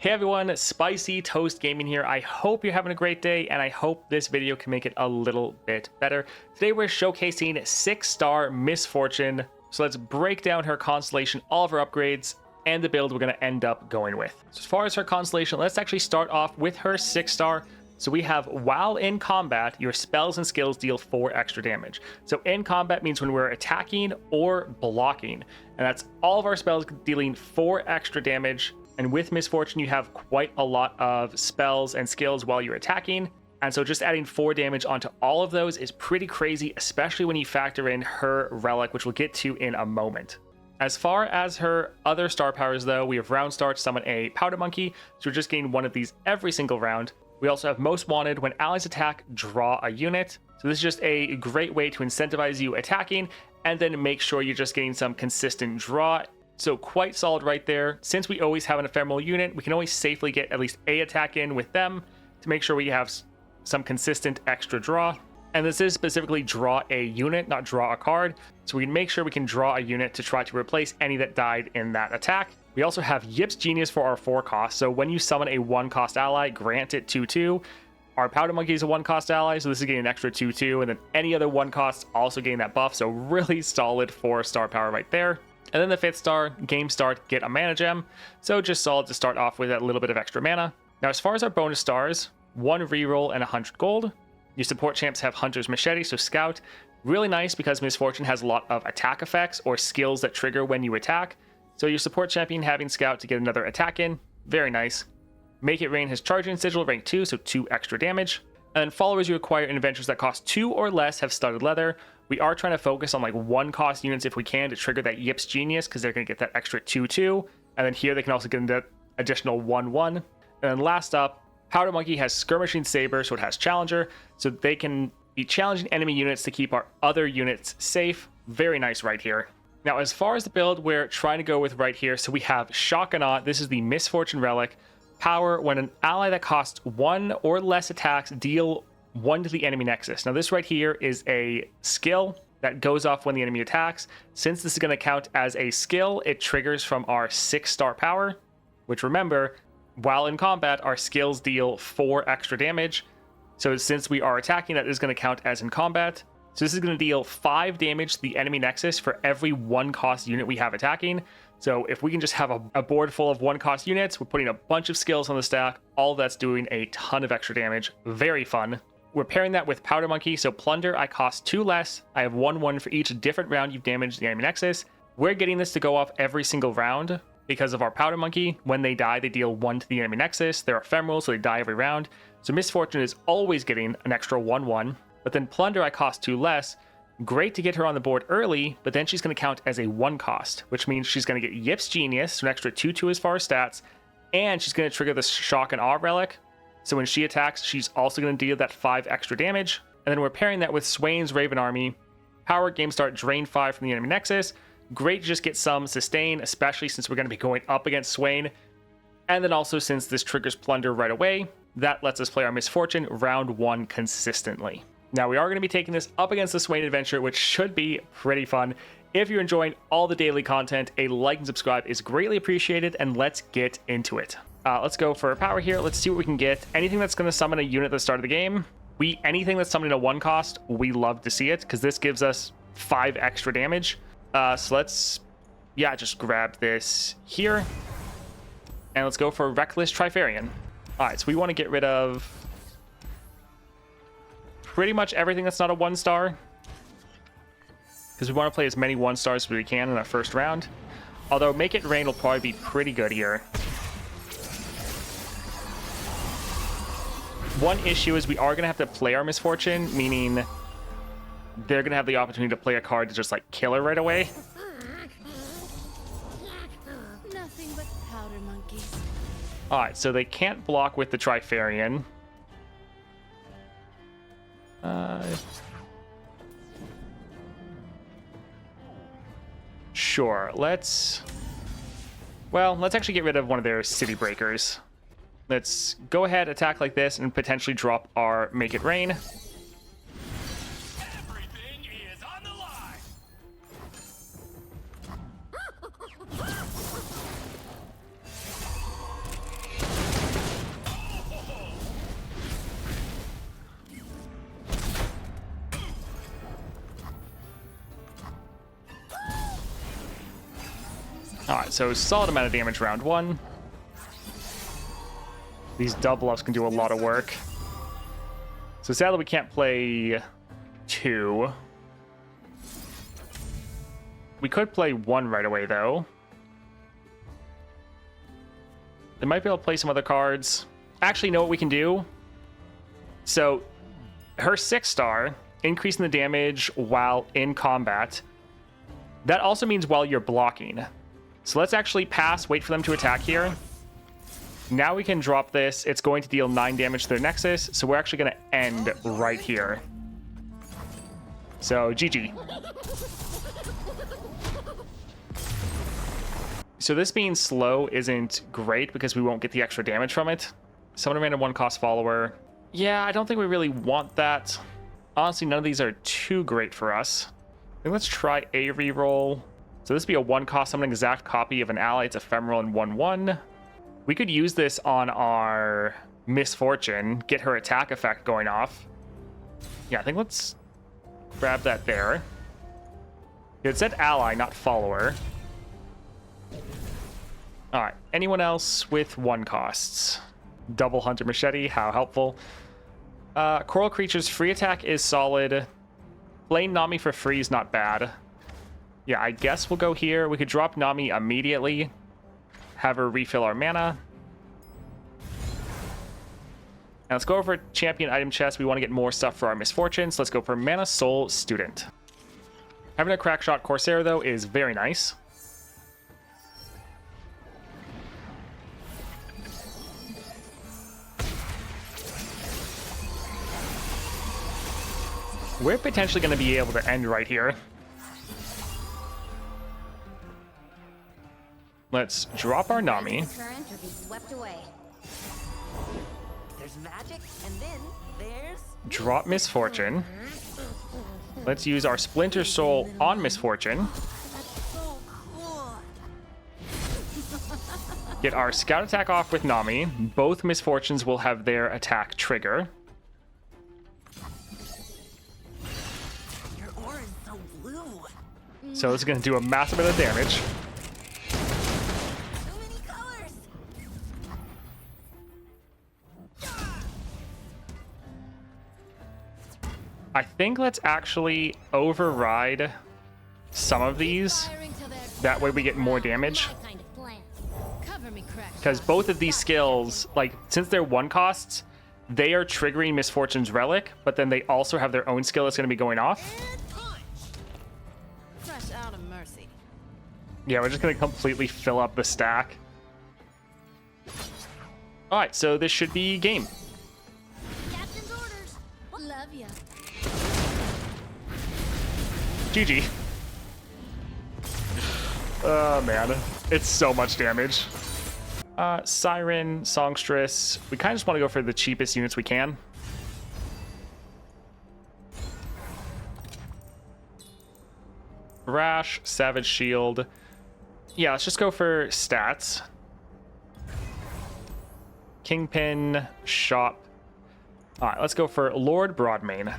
Hey everyone, Spicy Toast Gaming here. I hope you're having a great day and I hope this video can make it a little bit better. Today we're showcasing 6-star Miss Fortune. So let's break down her constellation, all of her upgrades, and the build we're going to end up going with. So as far as her constellation, let's actually start off with her 6-star. So we have, while in combat, your spells and skills deal 4 extra damage. So in combat means when we're attacking or blocking. And that's all of our spells dealing 4 extra damage. And with Miss Fortune, you have quite a lot of spells and skills while you're attacking. And so just adding 4 damage onto all of those is pretty crazy, especially when you factor in her relic, which we'll get to in a moment. As far as her other star powers, though, we have round start to summon a powder monkey. So we're just getting one of these every single round. We also have most wanted. When allies attack, draw a unit. So this is just a great way to incentivize you attacking and then make sure you're just getting some consistent draw. So quite solid right there. Since we always have an ephemeral unit, we can always safely get at least a attack in with them to make sure we have some consistent extra draw. And this is specifically draw a unit, not draw a card. So we can make sure we can draw a unit to try to replace any that died in that attack. We also have Yip's Genius for our 4 cost. So when you summon a 1-cost ally, grant it 2/2. Our Powder Monkey is a 1-cost ally, so this is getting an extra 2/2. And then any other 1 cost also getting that buff. So really solid 4-star power right there. And then the 5th star, game start, get a mana gem. So just solid to start off with a little bit of extra mana. Now as far as our bonus stars, 1 reroll and 100 gold. Your support champs have Hunter's Machete, so Scout. Really nice because Miss Fortune has a lot of attack effects or skills that trigger when you attack. So your support champion having Scout to get another attack in, very nice. Make It Rain has Charging Sigil, rank 2, so 2 extra damage. And then followers you acquire in adventures that cost 2 or less have Studded Leather. We are trying to focus on like 1-cost units if we can to trigger that Yip's Genius because they're going to get that extra 2/2. And then here they can also get an additional 1/1. And then last up, Powder Monkey has Skirmishing Saber, so it has Challenger. So they can be challenging enemy units to keep our other units safe. Very nice right here. Now, as far as the build we're trying to go with right here, so we have Shock and Awe. This is the Miss Fortune relic. Power: when an ally that costs 1 or less attacks, deal 1 to the enemy nexus. Now this right here is a skill that goes off when the enemy attacks. Since this is going to count as a skill, it triggers from our 6-star power, which, remember, while in combat, our skills deal 4 extra damage. So since we are attacking, that is going to count as in combat. So this is going to deal 5 damage to the enemy nexus for every 1-cost unit we have attacking. So if we can just have a board full of 1-cost units, we're putting a bunch of skills on the stack. All that's doing a ton of extra damage. Very fun. We're pairing that with Powder Monkey. So Plunder, I cost 2 less. I have 1/1 for each different round you've damaged the enemy nexus. We're getting this to go off every single round because of our Powder Monkey. When they die, they deal 1 to the enemy nexus. They're ephemeral, so they die every round. So Miss Fortune is always getting an extra 1/1. But then Plunder, I cost 2 less. Great to get her on the board early, but then she's going to count as a 1-cost, which means she's going to get Yip's Genius, so an extra 2/2 as far as stats, and she's going to trigger the Shock and Awe relic. So when she attacks, she's also going to deal that 5 extra damage. And then we're pairing that with Swain's Raven Army. Power: game start, drain 5 from the enemy nexus. Great to just get some sustain, especially since we're going to be going up against Swain. And then also, since this triggers Plunder right away, that lets us play our Miss Fortune round 1 consistently. Now we are going to be taking this up against the Swain adventure, which should be pretty fun. If you're enjoying all the daily content, a like and subscribe is greatly appreciated, and let's get into it. Let's go for power here. Let's see what we can get. Anything that's going to summon a unit at the start of the game. Anything that's summoning a 1-cost, we love to see it because this gives us 5 extra damage. So let's, just grab this here. And let's go for Reckless Trifarian. All right, so we want to get rid of pretty much everything that's not a 1-star because we want to play as many 1-stars as we can in our first round. Although Make It Rain will probably be pretty good here. One issue is we are going to have to play our Miss Fortune, meaning they're going to have the opportunity to play a card to just like kill her right away. Nothing but powder monkeys. All right, so they can't block with the Trifarian. Sure, let's actually get rid of one of their City Breakers. Let's go ahead, attack like this, and potentially drop our Make It Rain. Everything is on the line. right, so solid amount of damage round 1. These double ups can do a lot of work. So sadly we can't play 2. We could play 1 right away though. They might be able to play some other cards. Actually, you know what we can do? So her 6-star, increasing the damage while in combat. That also means while you're blocking. So let's actually pass, wait for them to attack here. Now we can drop this. It's going to deal 9 damage to their Nexus, so we're actually going to end right here. So, GG. So this being slow isn't great because we won't get the extra damage from it. Summon a random 1-cost follower. Yeah, I don't think we really want that. Honestly, none of these are too great for us. I think let's try a reroll. So this would be a 1-cost, summon an exact copy of an ally. It's ephemeral and 1/1. We could use this on our Misfortune, get her attack effect going off. Yeah, I think let's grab that there. It said ally, not follower. All right, anyone else with 1 costs? Double Hunter Machete, how helpful. Coral Creatures, free attack is solid. Playing Nami for free is not bad. Yeah, I guess we'll go here. We could drop Nami immediately. Have her refill our mana. Now let's go over champion item chest. We want to get more stuff for our Misfortunes. Let's go for Mana Soul Student. Having a Crackshot Corsair, though, is very nice. We're potentially going to be able to end right here. Let's drop our Nami. Current or be swept away. There's magic, and then there's Drop Misfortune. Let's use our Splinter Soul on Misfortune. so cool. Get our Scout attack off with Nami. Both Misfortunes will have their attack trigger. Your aura is so blue. So this is going to do a massive amount of damage. So many colors. I think let's actually override some of these. Firing till they're That way we get more damage. my kind of plan. Cover me, crack. Because both of these skills, like, since they're 1 costs, they are triggering Misfortune's Relic, but then they also have their own skill that's going to be going off. And punch. Fresh out of mercy. Yeah, we're just going to completely fill up the stack. Alright, so this should be game. Captain's orders. Love ya. GG. Oh, man. It's so much damage. Siren, Songstress. We kind of just want to go for the cheapest units we can. Rash, Savage Shield. Yeah, let's just go for stats. Kingpin, Shop. Alright, let's go for Lord Broadmain.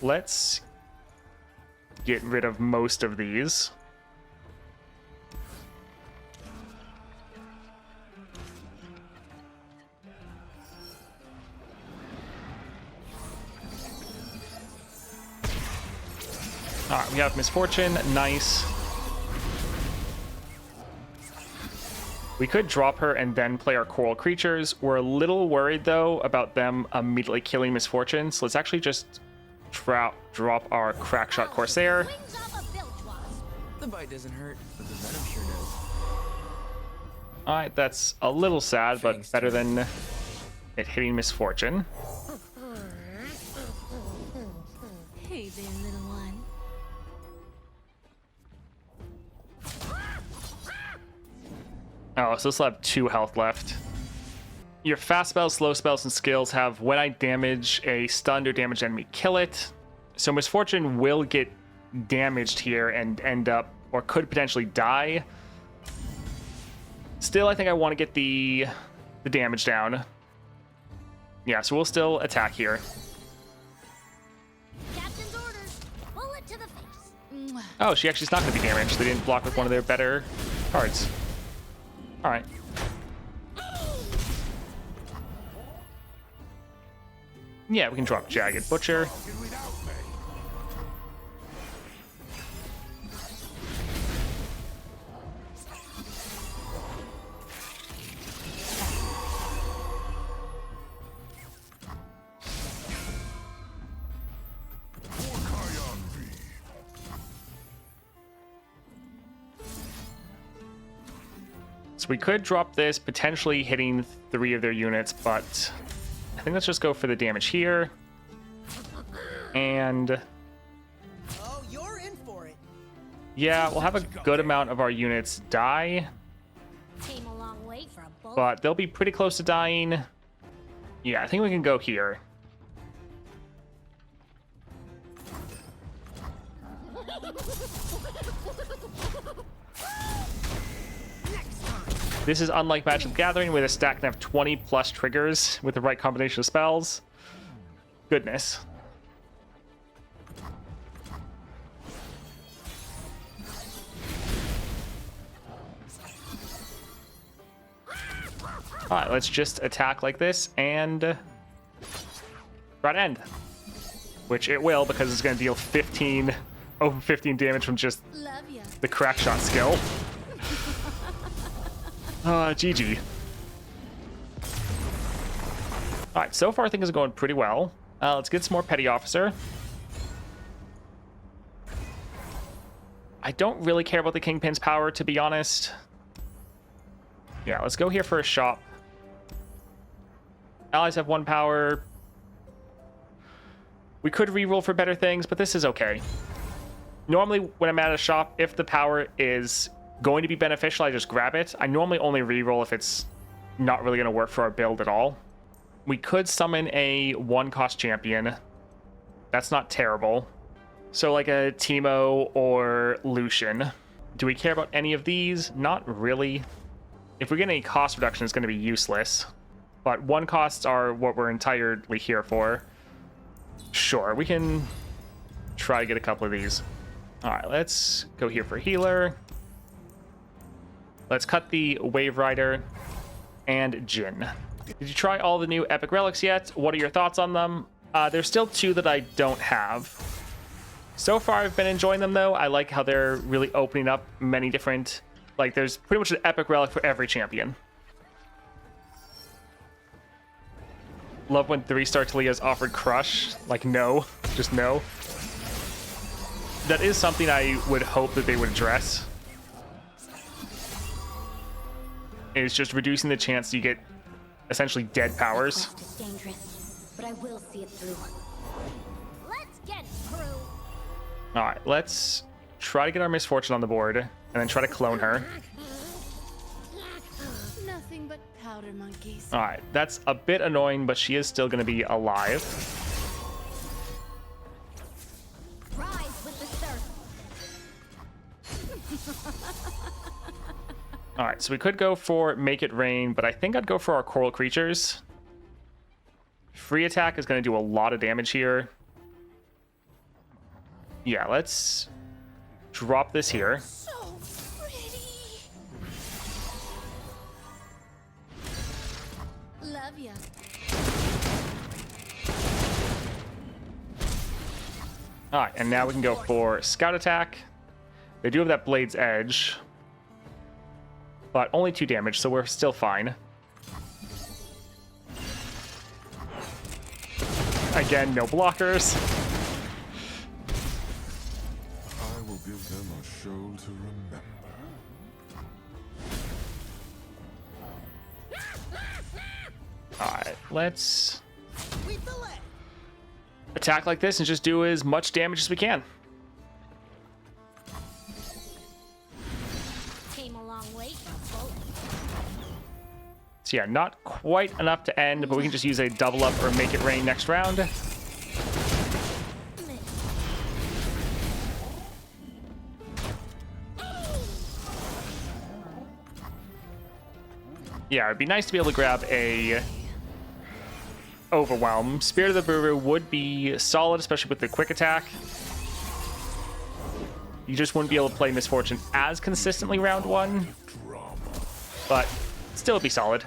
Let's get rid of most of these. Alright, we have Misfortune. Nice. We could drop her and then play our Coral Creatures. We're a little worried, though, about them immediately killing Misfortune. So let's actually just drop our Crackshot Corsair. Wings off a bilge wasp. The bite doesn't hurt, but the venom sure does. Alright, that's a little sad, but better than it hitting Misfortune. Hey there, little one. Oh, so this will have 2 health left. Your fast spells, slow spells, and skills have when I damage a stunned or damaged enemy, kill it. So Misfortune will get damaged here and end up, or could potentially die. Still, I think I want to get the damage down. Yeah, so we'll still attack here. Captain's orders. Bullet to the face. Mwah. Oh, she actually's not going to be damaged. They didn't block with one of their better cards. All right. Yeah, we can drop Jagged Butcher. So we could drop this, potentially hitting 3 of their units, but I think let's just go for the damage here. And Oh, you're in for it. yeah, we'll have a good amount of our units die, Came a long way for a bull. but they'll be pretty close to dying. Yeah, I think we can go here. This is unlike Magic the Gathering, where the stack can have 20 plus triggers with the right combination of spells. Goodness. Alright, let's just attack like this and try to end. Which it will, because it's going to deal over 15 damage from just Love ya. the crack shot skill. GG. Alright, so far things are going pretty well. Let's get some more Petty Officer. I don't really care about the Kingpin's power, to be honest. Yeah, let's go here for a shop. Allies have 1 power. We could reroll for better things, but this is okay. Normally, when I'm at a shop, if the power is going to be beneficial, I just grab it. I normally only reroll if it's not really going to work for our build at all. We could summon a 1-cost champion. That's not terrible. So like a Teemo or Lucian. Do we care about any of these? Not really. If we get any cost reduction, it's going to be useless. But 1 costs are what we're entirely here for. Sure, we can try to get a couple of these. All right, let's go here for healer. Let's cut the Wave Rider and Jin. Did you try all the new epic relics yet? What are your thoughts on them? There's still 2 that I don't have. So far, I've been enjoying them, though. I like how they're really opening up many different... Like, there's pretty much an epic relic for every champion. Love when 3-star Talia's offered Crush. Like, no. Just no. That is something I would hope that they would address. It's just reducing the chance you get essentially dead powers. Quest is dangerous, but I will see it through. Let's get through. Alright, let's try to get our Misfortune on the board, and then try to clone her. Nothing but powder monkeys. Alright, that's a bit annoying, but she is still going to be alive. Rise with the surf. Alright, so we could go for Make It Rain, but I think I'd go for our Coral Creatures. Free attack is going to do a lot of damage here. Yeah, let's drop this here. So pretty. Love ya. Alright, and now we can go for Scout Attack. They do have that Blade's Edge, but only 2 damage, so we're still fine. Again, no blockers. I will give them a show to remember. Alright, let's We fillet. attack like this and just do as much damage as we can. Came a long way for a bullet. So yeah, not quite enough to end, but we can just use a double up or Make It Rain next round. Yeah, it'd be nice to be able to grab a Overwhelm. Spirit of the Buru would be solid, especially with the quick attack. You just wouldn't be able to play Misfortune as consistently round 1. but still be solid.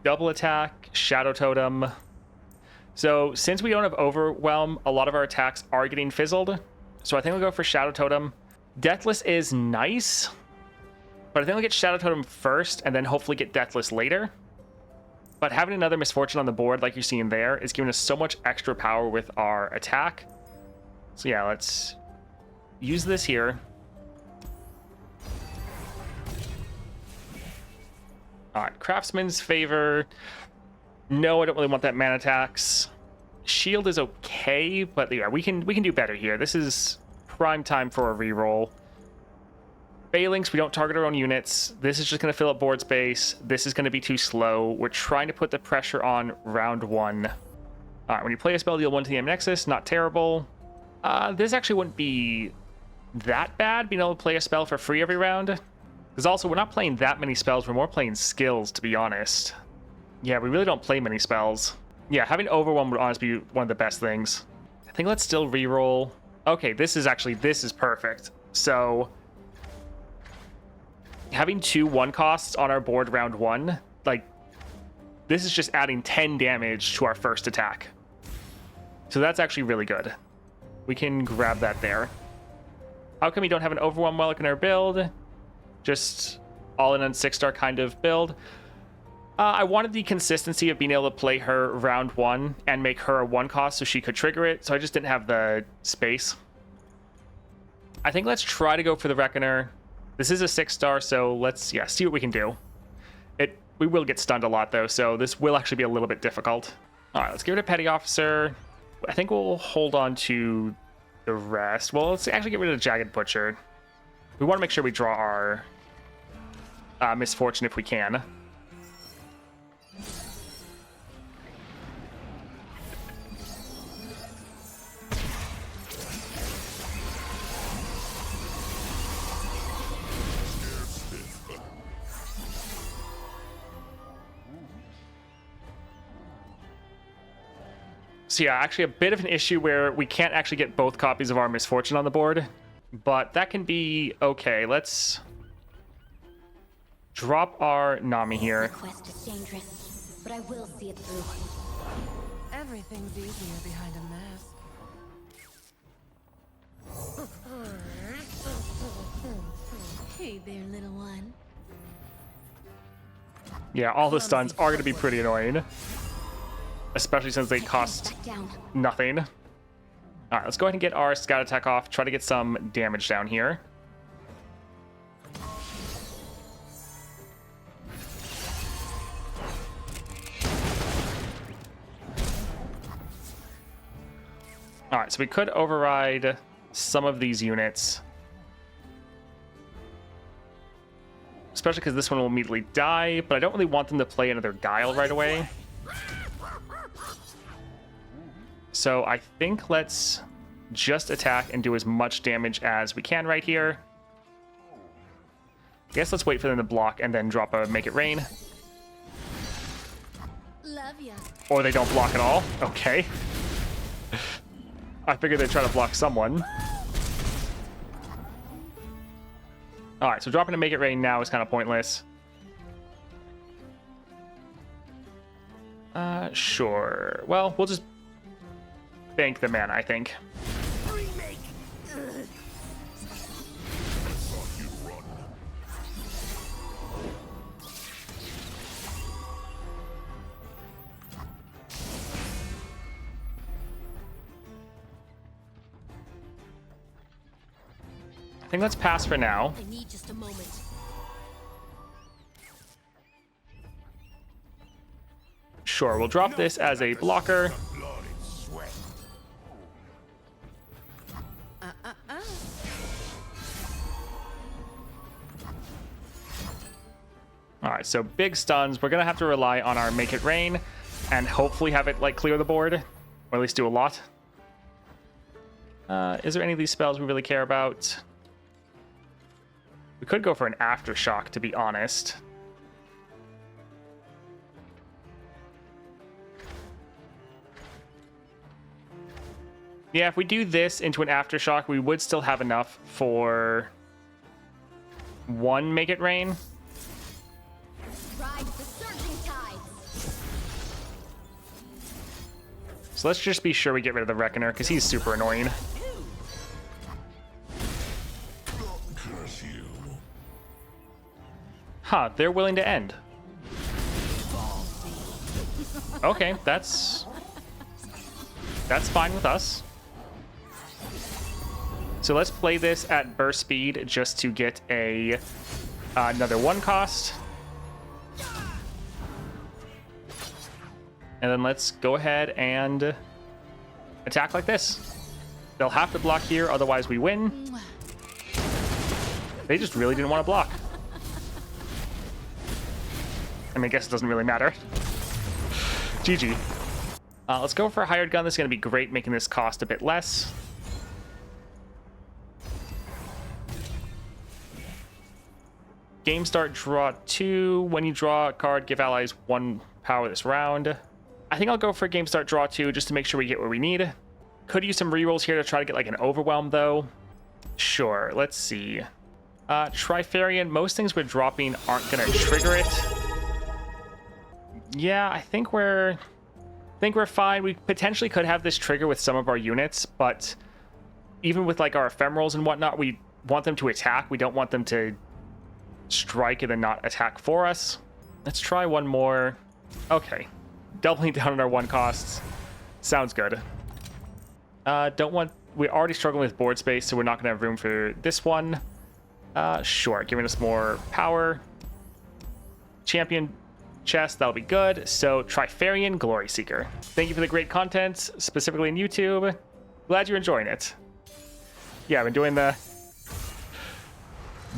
Double attack, Shadow Totem. So since we don't have Overwhelm, a lot of our attacks are getting fizzled. So I think we'll go for Shadow Totem. Deathless is nice, but I think we'll get Shadow Totem first and then hopefully get Deathless later. But having another Misfortune on the board like you're seeing there is giving us so much extra power with our attack. So yeah, let's use this here. All right, Craftsman's Favor. No, I don't really want that mana tax. Shield is okay, but yeah, we can do better here. This is prime time for a reroll. Phalanx, we don't target our own units. This is just going to fill up board space. This is going to be too slow. We're trying to put the pressure on round one. All right, when you play a spell, deal 1 to the Nexus. Not terrible. This actually wouldn't be that bad, being able to play a spell for free every round. Because also, we're not playing that many spells. We're more playing skills, to be honest. Yeah, we really don't play many spells. Yeah, having Overwhelm would honestly be one of the best things. I think let's still reroll. Okay, this is perfect. So, having 2 1 costs on our board round 1, like, this is just adding 10 damage to our first attack. So that's actually really good. We can grab that there. How come we don't have an Overwhelm Relic in our build? Just all in on 6-star kind of build. I wanted the consistency of being able to play her round 1 and make her a 1 cost so she could trigger it, so I just didn't have the space. I think let's try to go for the Reckoner. This is a 6-star, so let's see what we can do. We will get stunned a lot though, so this will actually be a little bit difficult. All right, let's give it a Petty Officer. I think we'll hold on to the rest. Well, let's actually get rid of the Jagged Butcher. We want to make sure we draw our Misfortune if we can. So yeah, actually a bit of an issue where we can't actually get both copies of our Misfortune on the board, but that can be okay. Let's drop our Nami here. The quest is dangerous, but I will see it through. Everything's easier behind a mask. Hey there, little one. Yeah, all the stuns are going to be pretty annoying, especially since they cost Back down. nothing. All right, let's go ahead and get our Scout Attack off, try to get some damage down here. All right, so we could override some of these units, especially because this one will immediately die, but I don't really want them to play another Guile right away. So I think let's just attack and do as much damage as we can right here. I guess let's wait for them to block and then drop a Make It Rain. Love ya. Or they don't block at all. Okay. I figured they'd try to block someone. Alright, so dropping a Make It Rain now is kind of pointless. Sure. Well, we'll just bank the mana, I think. I think let's pass for now. I need just a moment. Sure, we'll drop this as a blocker. Alright, so big stuns. We're gonna have to rely on our Make It Rain and hopefully have it like clear the board, or at least do a lot. Is there any of these spells we really care about? We could go for an Aftershock, to be honest. Yeah, if we do this into an Aftershock, we would still have enough for One make it rain. Ride the surging tides. So let's just be sure we get rid of the Reckoner, because he's super annoying. Curse you. Huh, they're willing to end. Okay, that's fine with us. So let's play this at burst speed just to get a another 1 cost. And then let's go ahead and attack like this. They'll have to block here, otherwise we win. They just really didn't want to block. I mean, I guess it doesn't really matter. GG. Let's go for a hired gun. This is going to be great, making this cost a bit less. Game start, draw 2. When you draw a card, give allies 1 power this round. I think I'll go for game start, draw 2, just to make sure we get what we need. Could use some rerolls here to try to get like an overwhelm, though. Sure, let's see. Trifarian, most things we're dropping aren't going to trigger it. Yeah, I think we're fine. We potentially could have this trigger with some of our units, but even with like our ephemerals and whatnot, we want them to attack. We don't want them to strike and then not attack for us. Let's try one more. Okay, doubling down on our 1 costs sounds good. We're already struggling with board space, so we're not gonna have room for this one. Sure, giving us more power. Champion chest, that'll be good. So Trifarian Glory Seeker, thank you for the great content, specifically in YouTube. Glad you're enjoying it. Yeah, I've been doing the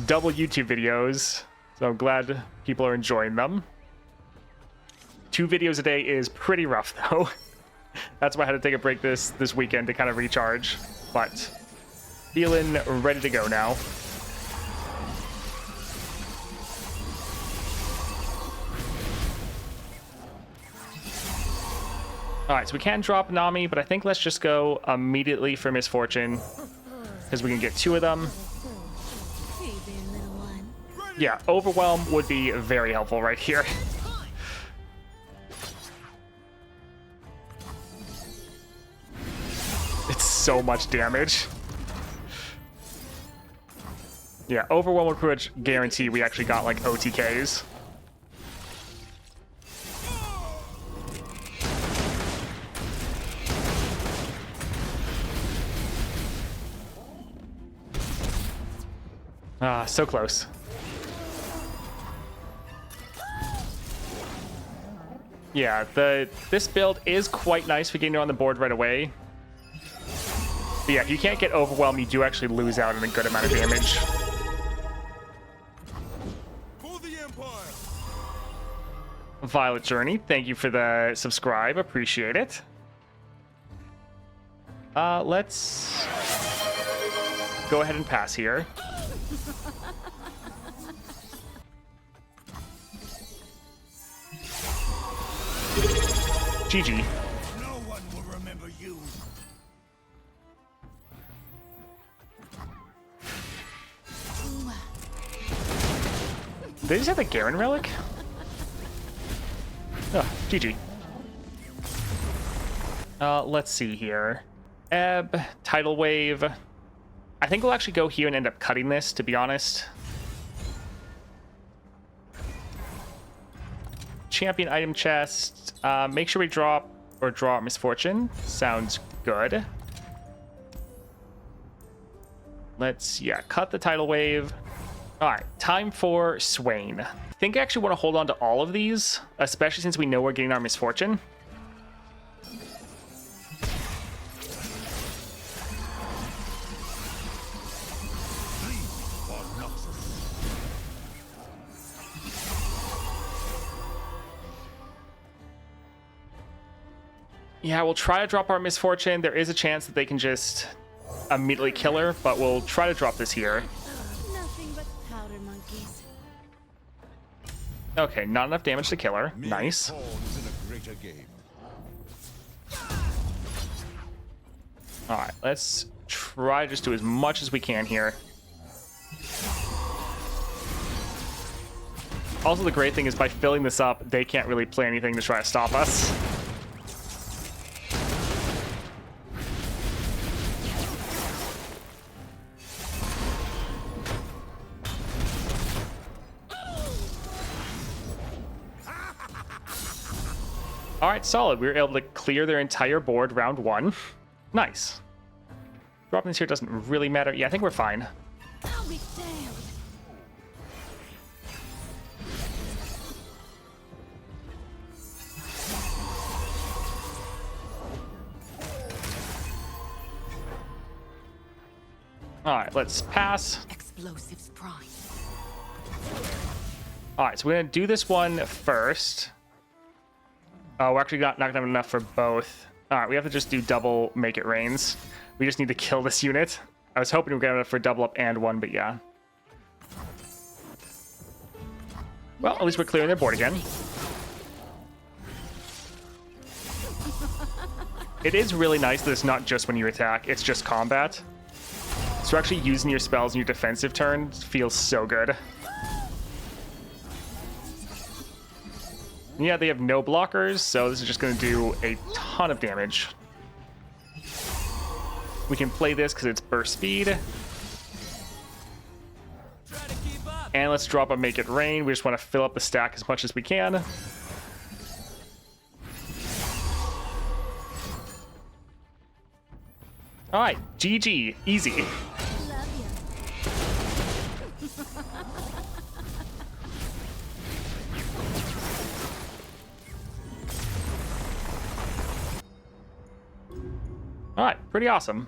double YouTube videos, so I'm glad people are enjoying them. 2 videos a day is pretty rough, though. That's why I had to take a break this weekend to kind of recharge, but feeling ready to go now. All right, so we can drop Nami, but I think let's just go immediately for Misfortune, because we can get 2 of them. Hey there, little one. Yeah, Overwhelm would be very helpful right here. It's so much damage. Yeah, Overwhelm would pretty much guarantee we actually got like OTKs. Ah, so close. Yeah, this build is quite nice for getting it on the board right away. But yeah, if you can't get Overwhelmed, you do actually lose out on a good amount of damage. For the Empire. Violet Journey, thank you for the subscribe. Appreciate it. Let's go ahead and pass here. GG. No one will remember you. Did they just have the Garen relic? Oh, GG. Let's see here. Ebb, Tidal Wave. I think we'll actually go here and end up cutting this, to be honest. Champion item chest. Make sure we draw Misfortune. Sounds good. Let's, cut the Tidal Wave. All right, time for Swain. I think I actually want to hold on to all of these, especially since we know we're getting our Misfortune. Yeah, we'll try to drop our Misfortune. There is a chance that they can just immediately kill her, but we'll try to drop this here. Nothing but powder monkeys. Okay, not enough damage to kill her. Nice. Pawns in a greater game. All right, let's try to just do as much as we can here. Also, the great thing is by filling this up, they can't really play anything to try to stop us. All right, solid. We were able to clear their entire board round 1. Nice. Dropping this here doesn't really matter. Yeah, I think we're fine. I'll be damned. All right, let's pass. Explosives prime. All right, so we're going to do this one first. Oh, we're actually not going to have enough for both. All right, we have to just do double make it rains. We just need to kill this unit. I was hoping we were going to for double up and 1, but yeah. Well, at least we're clearing their board again. It is really nice that it's not just when you attack, it's just combat. So actually using your spells in your defensive turn feels so good. Yeah, they have no blockers, so this is just going to do a ton of damage. We can play this because it's burst speed. And let's drop a Make It Rain. We just want to fill up the stack as much as we can. All right, GG, easy. Love All right, pretty awesome.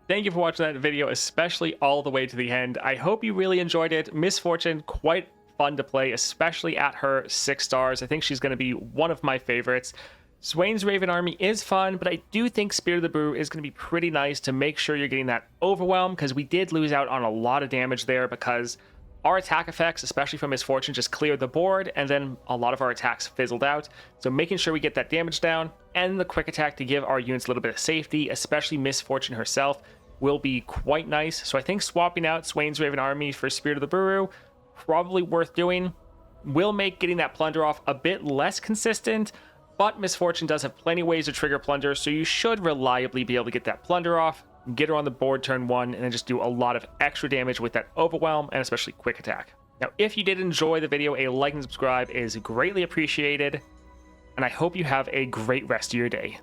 Thank you for watching that video, especially all the way to the end. I hope you really enjoyed it. Miss Fortune, quite fun to play, especially at her 6 stars. I think she's going to be one of my favorites. Swain's Raven Army is fun, but I do think Spirit of the Brew is going to be pretty nice to make sure you're getting that overwhelm, because we did lose out on a lot of damage there because our attack effects, especially from Miss Fortune, just cleared the board, and then a lot of our attacks fizzled out. So making sure we get that damage down and the quick attack to give our units a little bit of safety, especially Miss Fortune herself, will be quite nice. So I think swapping out Swain's Raven Army for Spirit of the Brew, probably worth doing. Will make getting that plunder off a bit less consistent, but Miss Fortune does have plenty of ways to trigger plunder, so you should reliably be able to get that plunder off, get her on the board turn 1, and then just do a lot of extra damage with that overwhelm and especially quick attack. Now, if you did enjoy the video, a like and subscribe is greatly appreciated, and I hope you have a great rest of your day.